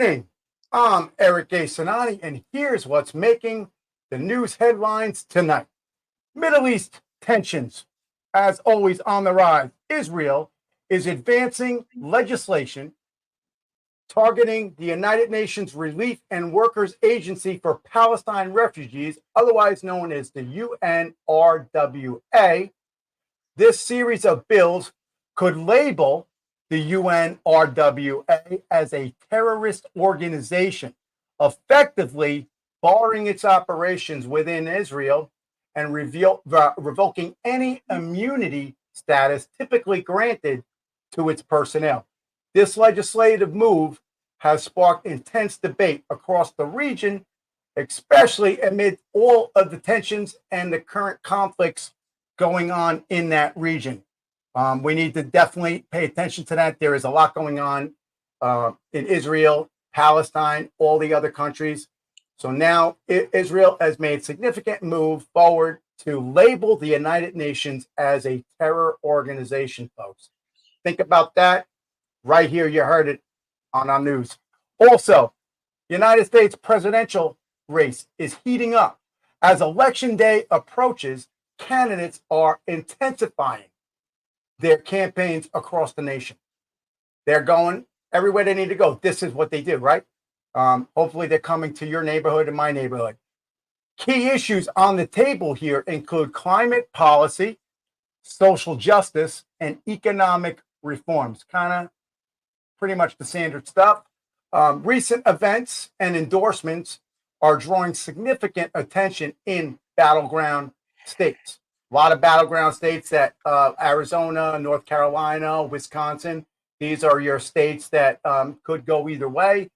evening. I'm Eric A. Cinotti, and here's what's making the news headlines tonight. Middle East tensions, as always, on the rise. Israel is advancing legislation targeting the United Nations Relief and Workers Agency for Palestine Refugees, otherwise known as the UNRWA. This series of bills could label the UNRWA as a terrorist organization, effectively barring its operations within Israel and revoking any immunity status typically granted to its personnel. This legislative move has sparked intense debate across the region, especially amid all of the tensions and the current conflicts going on in that region. We need to definitely pay attention to that. There is a lot going on in Israel, Palestine, all the other countries. So now Israel has made significant move forward to label the United Nations as a terror organization, folks. Think about that. Right here, you heard it on our news. Also, the United States presidential race is heating up. As election day approaches, candidates are intensifying their campaigns across the nation. They're going everywhere they need to go. This is what they do, right? Hopefully, they're coming to your neighborhood and my neighborhood. Key issues on the table here include climate policy, social justice, and economic reforms. Kind of pretty much the standard stuff. Recent events and endorsements are drawing significant attention in battleground states. A lot of battleground states that Arizona, North Carolina, Wisconsin, these are your states that could go either way,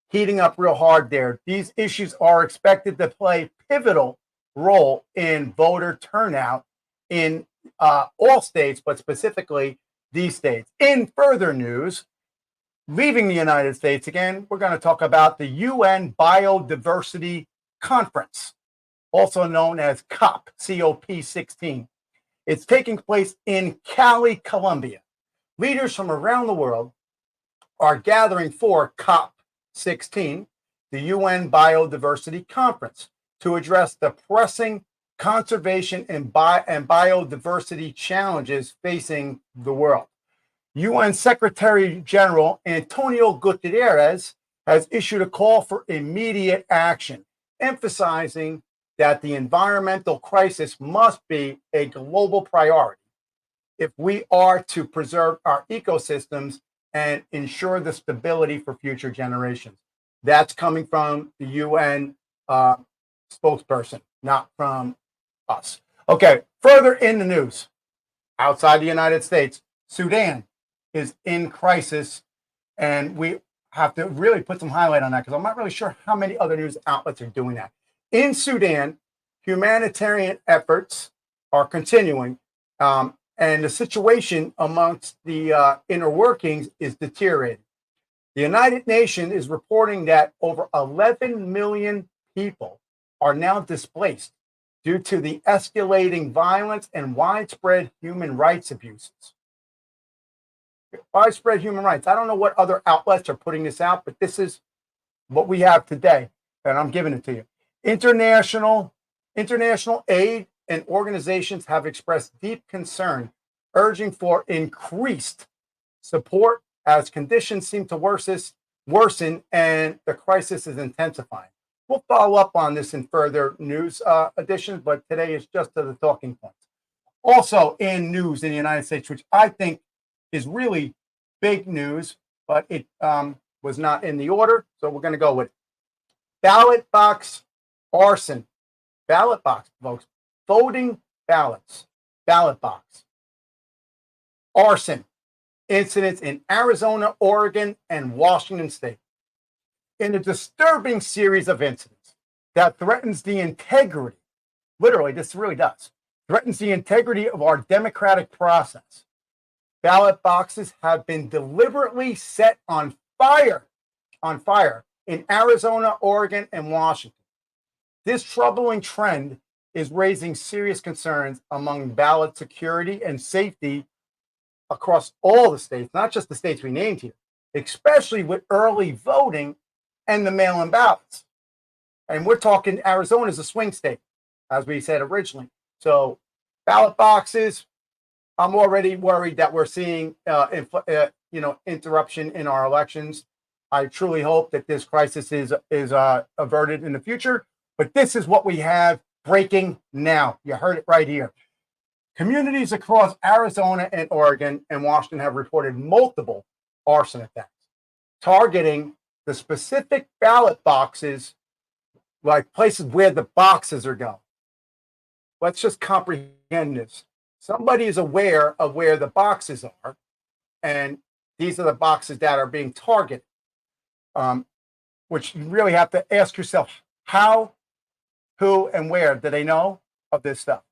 heating up real hard there. These issues are expected to play a pivotal role in voter turnout in all states, but specifically these states. In further news, leaving the United States again, we're going to talk about the UN Biodiversity Conference, also known as COP16. It's taking place in Cali, Colombia. Leaders from around the world are gathering for COP16, the UN Biodiversity Conference, to address the pressing conservation and biodiversity challenges facing the world. UN Secretary General Antonio Guterres has issued a call for immediate action, emphasizing that the environmental crisis must be a global priority if we are to preserve our ecosystems and ensure the stability for future generations. That's coming from the UN spokesperson, not from us. Okay, further in the news, outside the United States, Sudan is in crisis, and we have to really put some highlight on that because I'm not really sure how many other news outlets are doing that. In Sudan, humanitarian efforts are continuing, and the situation amongst the inner workings is deteriorating. The United Nations is reporting that over 11 million people are now displaced due to the escalating violence and widespread human rights abuses. Widespread human rights. I don't know what other outlets are putting this out, but this is what we have today, and I'm giving it to you. International aid and organizations have expressed deep concern, urging for increased support as conditions seem to worsen and the crisis is intensifying. We'll follow up on this in further news editions, but today is just to the talking points. Also in news in the United States, which I think is really big news, but it was not in the order, so we're going to go with it. Ballot box arson. Ballot box, folks. Voting ballots. Ballot box. Arson. Incidents in Arizona, Oregon, and Washington State. In a disturbing series of incidents that threatens the integrity, literally, this really does, threatens the integrity of our democratic process. Ballot boxes have been deliberately set on fire in Arizona, Oregon, and Washington. This troubling trend is raising serious concerns among ballot security and safety across all the states, not just the states we named here, especially with early voting and the mail-in ballots. And we're talking Arizona is a swing state, as we said originally. So ballot boxes, I'm already worried that we're seeing, interruption in our elections. I truly hope that this crisis is averted in the future. But this is what we have breaking now. You heard it right here. Communities across Arizona and Oregon and Washington have reported multiple arson attacks targeting the specific ballot boxes, like places where the boxes are going. Let's just comprehend this. Somebody is aware of where the boxes are, and these are the boxes that are being targeted, which you really have to ask yourself, how, who, and where do they know of this stuff?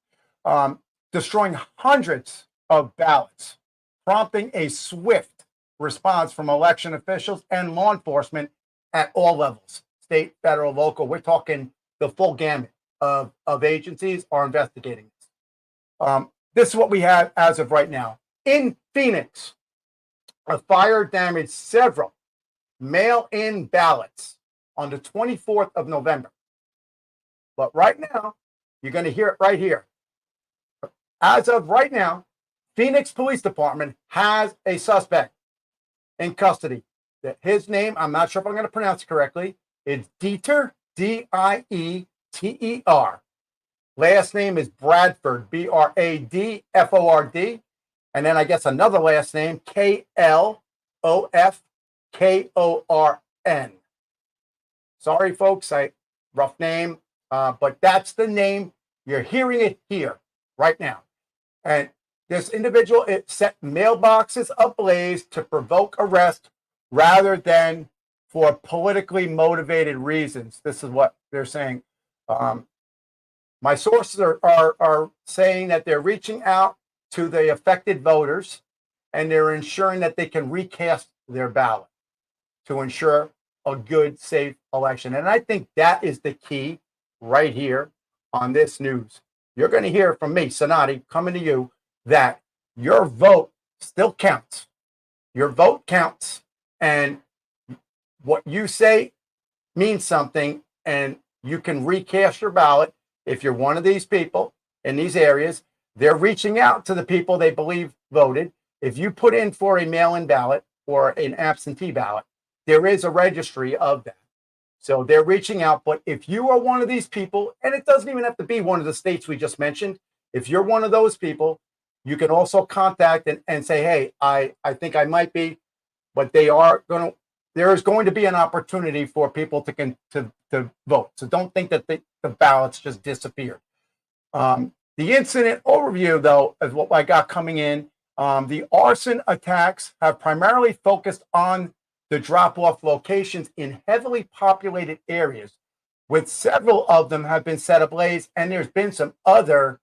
Destroying hundreds of ballots, prompting a swift response from election officials and law enforcement at all levels, state, federal, local. We're talking the full gamut of agencies are investigating this. This is what we have as of right now. In Phoenix, a fire damaged several mail-in ballots on the 24th of November. But right now, you're going to hear it right here. As of right now, Phoenix Police Department has a suspect in custody. That his name, I'm not sure if I'm going to pronounce it correctly. It's Dieter, Dieter. Last name is Bradford, Bradford. And then I guess another last name, Klofkorn. Sorry, folks, rough name, but that's the name. You're hearing it here right now. And this individual, it set mailboxes ablaze to provoke arrest rather than for politically motivated reasons. This is what they're saying. My sources are saying that they're reaching out to the affected voters and they're ensuring that they can recast their ballot to ensure a good, safe election. And I think that is the key right here on this news. You're going to hear from me, Cinotti, coming to you, that your vote still counts. Your vote counts, and what you say means something, and you can recast your ballot. If you're one of these people in these areas, they're reaching out to the people they believe voted. If you put in for a mail-in ballot or an absentee ballot, there is a registry of that. So they're reaching out. But if you are one of these people, and it doesn't even have to be one of the states we just mentioned, if you're one of those people, you can also contact and say, hey, I think I might be, but there is going to be an opportunity for people to vote. So don't think that the ballots just disappeared. The incident overview, though, is what I got coming in. The arson attacks have primarily focused on the drop-off locations in heavily populated areas, with several of them have been set ablaze, and there's been some other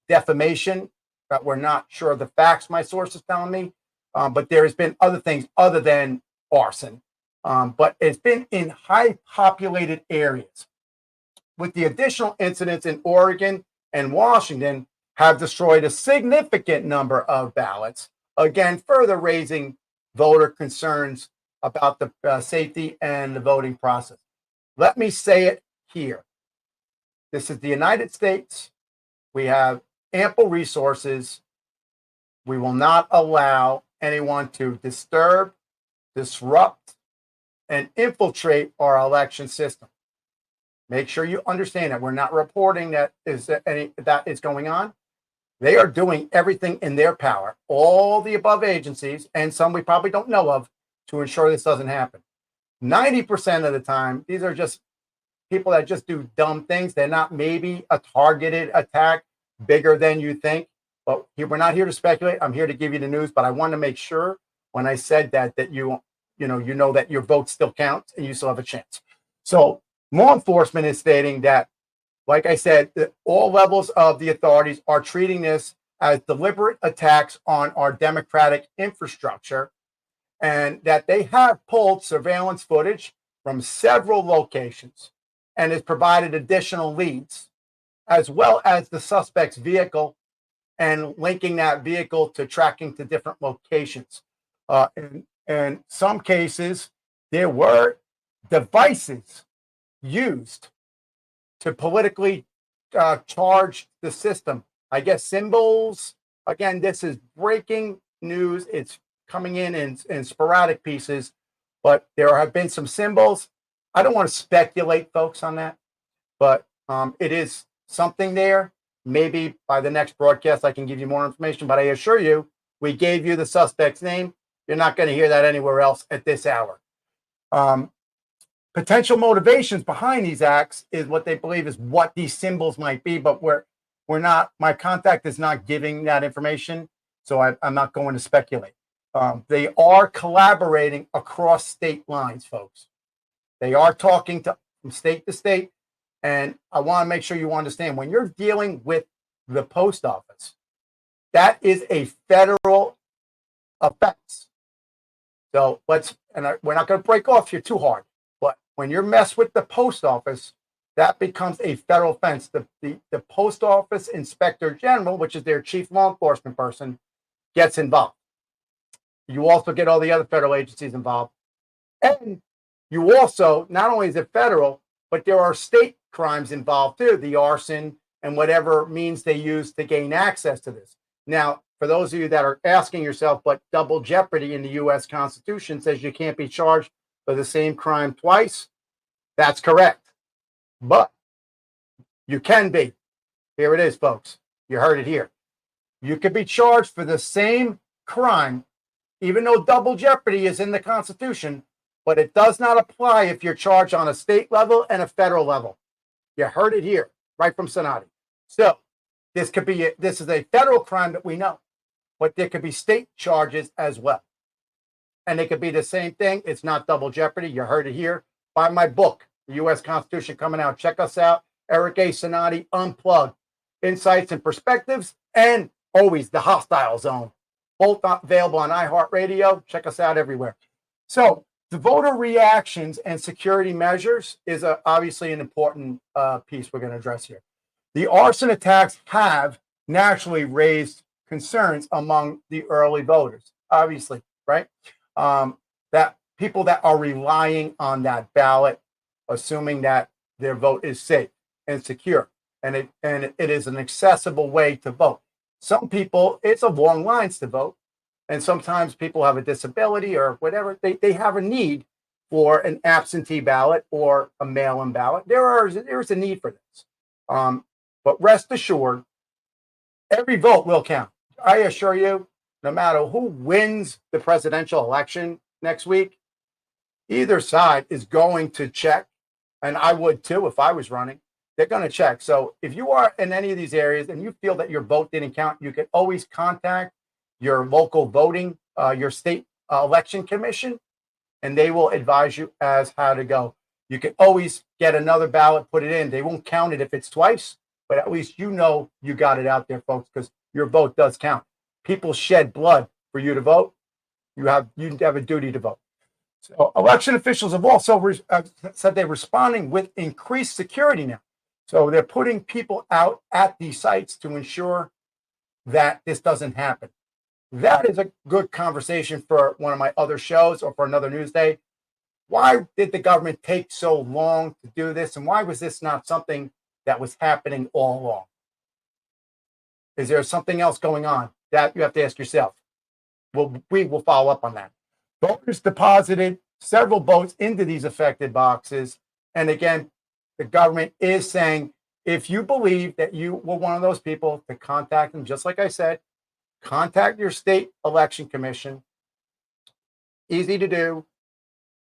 defamation that we're not sure of the facts, my source is telling me, but there has been other things other than arson, but it's been in high populated areas. With the additional incidents in Oregon and Washington have destroyed a significant number of ballots, again, further raising voter concerns about the safety and the voting process. Let me say it here. This is the United States. We have ample resources. We will not allow anyone to disturb, disrupt, and infiltrate our election system. Make sure you understand that we're not reporting that is going on. They are doing everything in their power, all the above agencies, and some we probably don't know of, to ensure this doesn't happen. 90% of the time, these are just people that just do dumb things. They're not maybe a targeted attack bigger than you think. But we're not here to speculate. I'm here to give you the news. But I want to make sure when I said that you know that your vote still counts and you still have a chance. So law enforcement is stating that, like I said, that all levels of the authorities are treating this as deliberate attacks on our democratic infrastructure, and that they have pulled surveillance footage from several locations and has provided additional leads, as well as the suspect's vehicle and linking that vehicle to tracking to different locations. In some cases, there were devices used to politically charge the system. I guess symbols. Again, this is breaking news. It's coming in sporadic pieces, but there have been some symbols. I don't want to speculate, folks, on that, but it is something there. Maybe by the next broadcast, I can give you more information, but I assure you, we gave you the suspect's name. You're not going to hear that anywhere else at this hour. Potential motivations behind these acts is what they believe is what these symbols might be, but we're not, my contact is not giving that information, so I'm not going to speculate. They are collaborating across state lines, folks. They are talking from state to state, and I want to make sure you understand, when you're dealing with the post office, that is a federal offense. So we're not going to break off here too hard, but when you're messed with the post office, that becomes a federal offense. The Post Office Inspector General, which is their chief law enforcement person, gets involved. You also get all the other federal agencies involved. And you also, not only is it federal, but there are state crimes involved too, the arson and whatever means they use to gain access to this. Now, for those of you that are asking yourself, but double jeopardy in the U.S. Constitution says you can't be charged for the same crime twice. That's correct. But you can be. Here it is, folks. You heard it here. You could be charged for the same crime, even though double jeopardy is in the Constitution, but it does not apply if you're charged on a state level and a federal level. You heard it here, right from Cinotti. So this is a federal crime that we know, but there could be state charges as well. And it could be the same thing. It's not double jeopardy. You heard it here. Buy my book, The U.S. Constitution, coming out. Check us out. Eric A. Cinotti, Unplugged. Insights and perspectives, and always the Hostile Zone. Both available on iHeartRadio. Check us out everywhere. So the voter reactions and security measures is obviously an important piece we're going to address here. The arson attacks have naturally raised concerns among the early voters, obviously, right? That people that are relying on that ballot, assuming that their vote is safe and secure, and it is an accessible way to vote. Some people, it's a long lines to vote, and sometimes people have a disability or whatever. They have a need for an absentee ballot or a mail-in ballot. There's a need for this. But rest assured, every vote will count. I assure you, no matter who wins the presidential election next week, either side is going to check, and I would too if I was running. They're going to check. So if you are in any of these areas and you feel that your vote didn't count, you can always contact your local voting, your state election commission, and they will advise you as how to go. You can always get another ballot, put it in. They won't count it if it's twice, but at least you know you got it out there, folks, because your vote does count. People shed blood for you to vote. You have a duty to vote. So election officials have also said they're responding with increased security now. So they're putting people out at these sites to ensure that this doesn't happen. That is a good conversation for one of my other shows or for another news day. Why did the government take so long to do this? And why was this not something that was happening all along? Is there something else going on? That you have to ask yourself. We will follow up on that. Voters deposited several votes into these affected boxes. And again, the government is saying, if you believe that you were one of those people, to contact them, just like I said, contact your state election commission. Easy to do.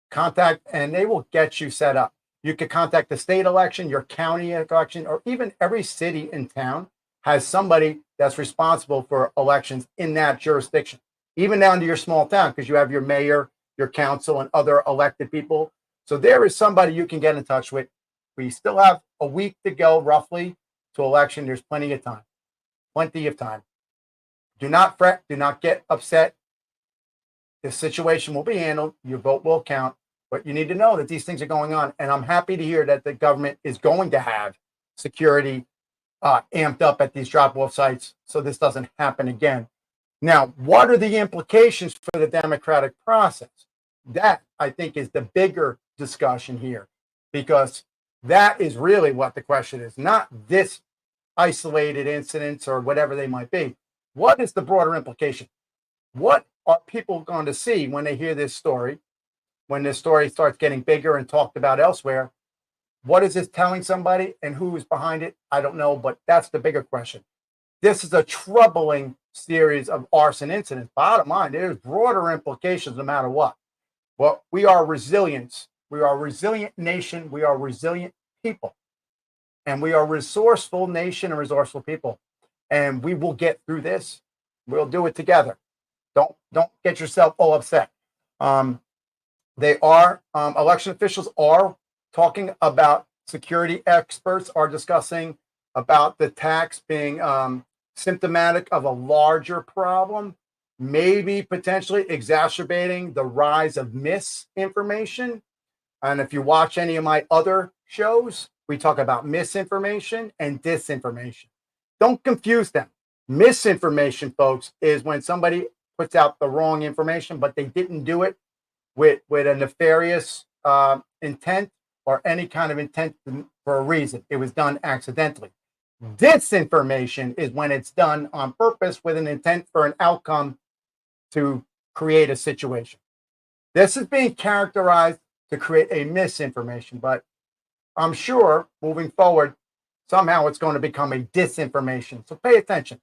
Contact, and they will get you set up. You could contact the state election, your county election, or even every city in town has somebody that's responsible for elections in that jurisdiction, even down to your small town, because you have your mayor, your council, and other elected people. So there is somebody you can get in touch with. We still have a week to go, roughly, to election. There's plenty of time. Plenty of time. Do not fret. Do not get upset. The situation will be handled. Your vote will count. But you need to know that these things are going on. And I'm happy to hear that the government is going to have security amped up at these drop-off sites so this doesn't happen again. Now, what are the implications for the democratic process? That, I think, is the bigger discussion here, because that is really what the question is, not this isolated incidents or whatever they might be. What is the broader implication? What are people going to see when they hear this story, when this story starts getting bigger and talked about elsewhere? What is this telling somebody, and who is behind it? I don't know, but that's the bigger question. This is a troubling series of arson incidents. Bottom line, there's broader implications no matter what. Well, we are resilient. We are a resilient nation. We are resilient people. And we are a resourceful nation and resourceful people. And we will get through this. We'll do it together. Don't get yourself all upset. Election officials are talking about, security experts are discussing about the tax being symptomatic of a larger problem, maybe potentially exacerbating the rise of misinformation. And if you watch any of my other shows, we talk about misinformation and disinformation. Don't confuse them. Misinformation, folks, is when somebody puts out the wrong information, but they didn't do it with a nefarious intent or any kind of intent for a reason. It was done accidentally. Disinformation is when it's done on purpose with an intent for an outcome to create a situation. This is being characterized to create a misinformation, but I'm sure moving forward, somehow it's going to become a disinformation. So pay attention.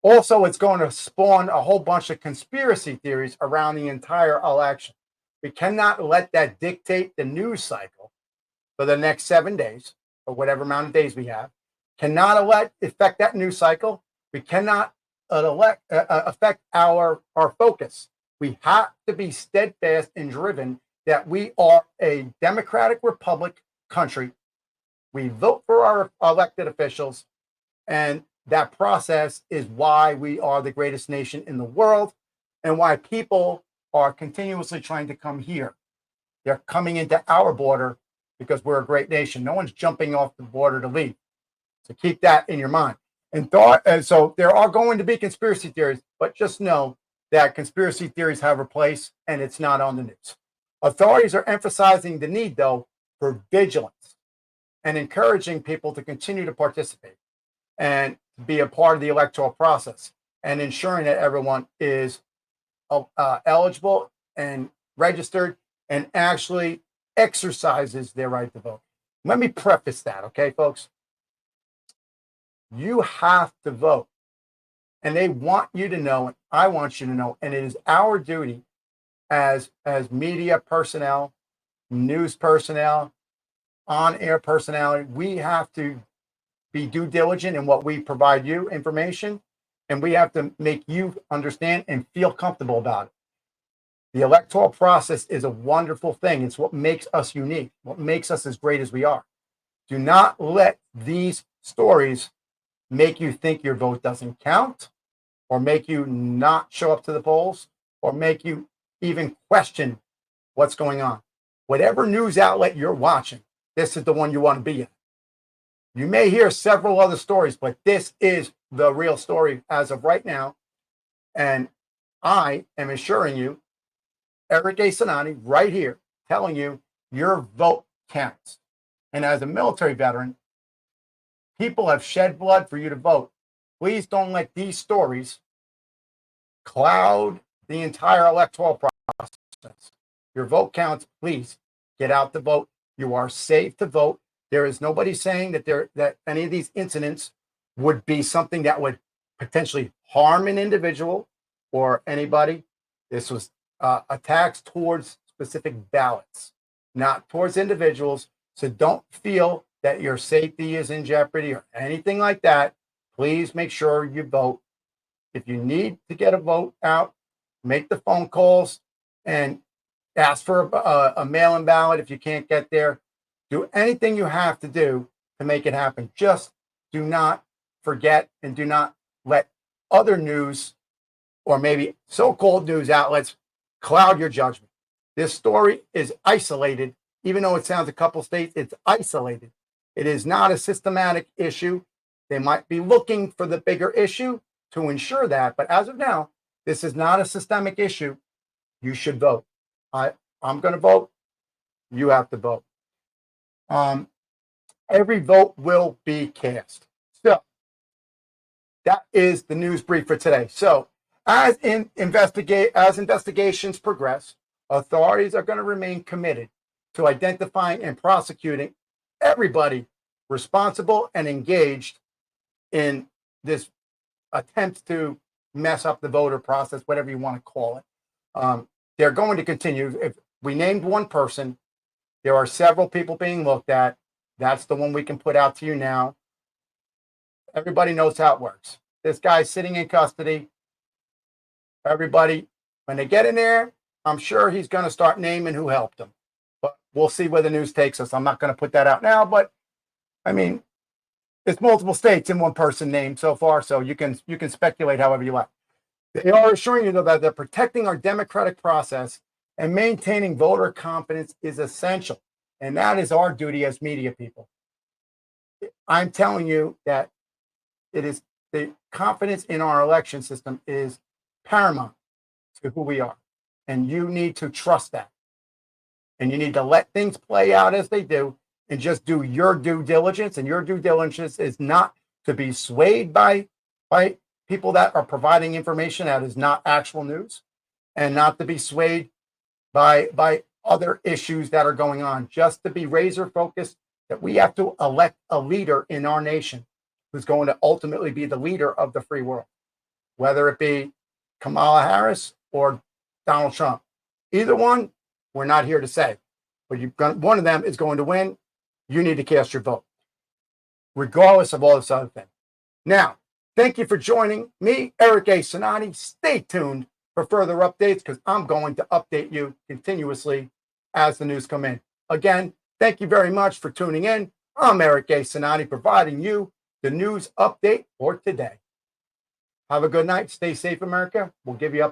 Also, it's going to spawn a whole bunch of conspiracy theories around the entire election. We cannot let that dictate the news cycle for the next 7 days, or whatever amount of days we have. Cannot affect that news cycle. We cannot affect our focus. We have to be steadfast and driven that we are a democratic republic country. We vote for our elected officials, and that process is why we are the greatest nation in the world, and why people are continuously trying to come here. They're coming into our border because we're a great nation. No one's jumping off the border to leave. So keep that in your mind. And so there are going to be conspiracy theories, but just know that conspiracy theories have a place, and it's not on the news. Authorities are emphasizing the need, though, for vigilance and encouraging people to continue to participate and be a part of the electoral process, and ensuring that everyone is eligible and registered and actually exercises their right to vote. Let me preface that, okay, folks? You have to vote, and they want you to know, and I want you to know, and it is our duty as media personnel, news personnel, on-air personality. We have to be due diligent in what we provide you information, and we have to make you understand and feel comfortable about it. The electoral process is a wonderful thing. It's what makes us unique, what makes us as great as we are. Do not let these stories make you think your vote doesn't count, or make you not show up to the polls, or make you even question what's going on. Whatever news outlet you're watching, this is the one you want to be in. You may hear several other stories, but this is the real story as of right now. And I am assuring you, Eric A. Cinotti, right here, telling you your vote counts. And as a military veteran, people have shed blood for you to vote. Please don't let these stories cloud the entire electoral process. Your vote counts. Please get out to vote. You are safe to vote. There is nobody saying that any of these incidents would be something that would potentially harm an individual or anybody. This was attacks towards specific ballots, not towards individuals. So don't feel that your safety is in jeopardy or anything like that. Please make sure you vote. If you need to get a vote out, make the phone calls and ask for a mail-in ballot if you can't get there. Do anything you have to do to make it happen. Just do not forget, and do not let other news or maybe so-called news outlets cloud your judgment. This story is isolated. Even though it sounds a couple states, it's isolated. It is not a systematic issue. They might be looking for the bigger issue to ensure that, but as of now, this is not a systemic issue. You should vote. I'm going to vote. You have to vote. Every vote will be cast. So that is the news brief for today. So as investigations progress, authorities are going to remain committed to identifying and prosecuting everybody responsible and engaged in this attempt to mess up the voter process, whatever you want to call it. They're going to continue. If we named one person, there are several people being looked at. That's the one we can put out to you now. Everybody knows how it works. This guy's sitting in custody. Everybody, when they get in there, I'm sure he's going to start naming who helped him. But we'll see where the news takes us. I'm not going to put that out now, but I mean, it's multiple states in one person named so far, so you can speculate however you like. They are assuring you, though, that they're protecting our democratic process and maintaining voter confidence is essential. And that is our duty as media people. I'm telling you that it is the confidence in our election system is paramount to who we are. And you need to trust that. And you need to let things play out as they do and just do your due diligence. And your due diligence is not to be swayed by people that are providing information that is not actual news, and not to be swayed by other issues that are going on. Just to be razor focused that we have to elect a leader in our nation who's going to ultimately be the leader of the free world, whether it be Kamala Harris or Donald Trump. Either one, we're not here to say, but one of them is going to win. You need to cast your vote, regardless of all this other thing. Now, thank you for joining me, Eric A. Cinotti. Stay tuned for further updates because I'm going to update you continuously as the news come in. Again, thank you very much for tuning in. I'm Eric A. Cinotti, providing you the news update for today. Have a good night. Stay safe, America. We'll give you updates.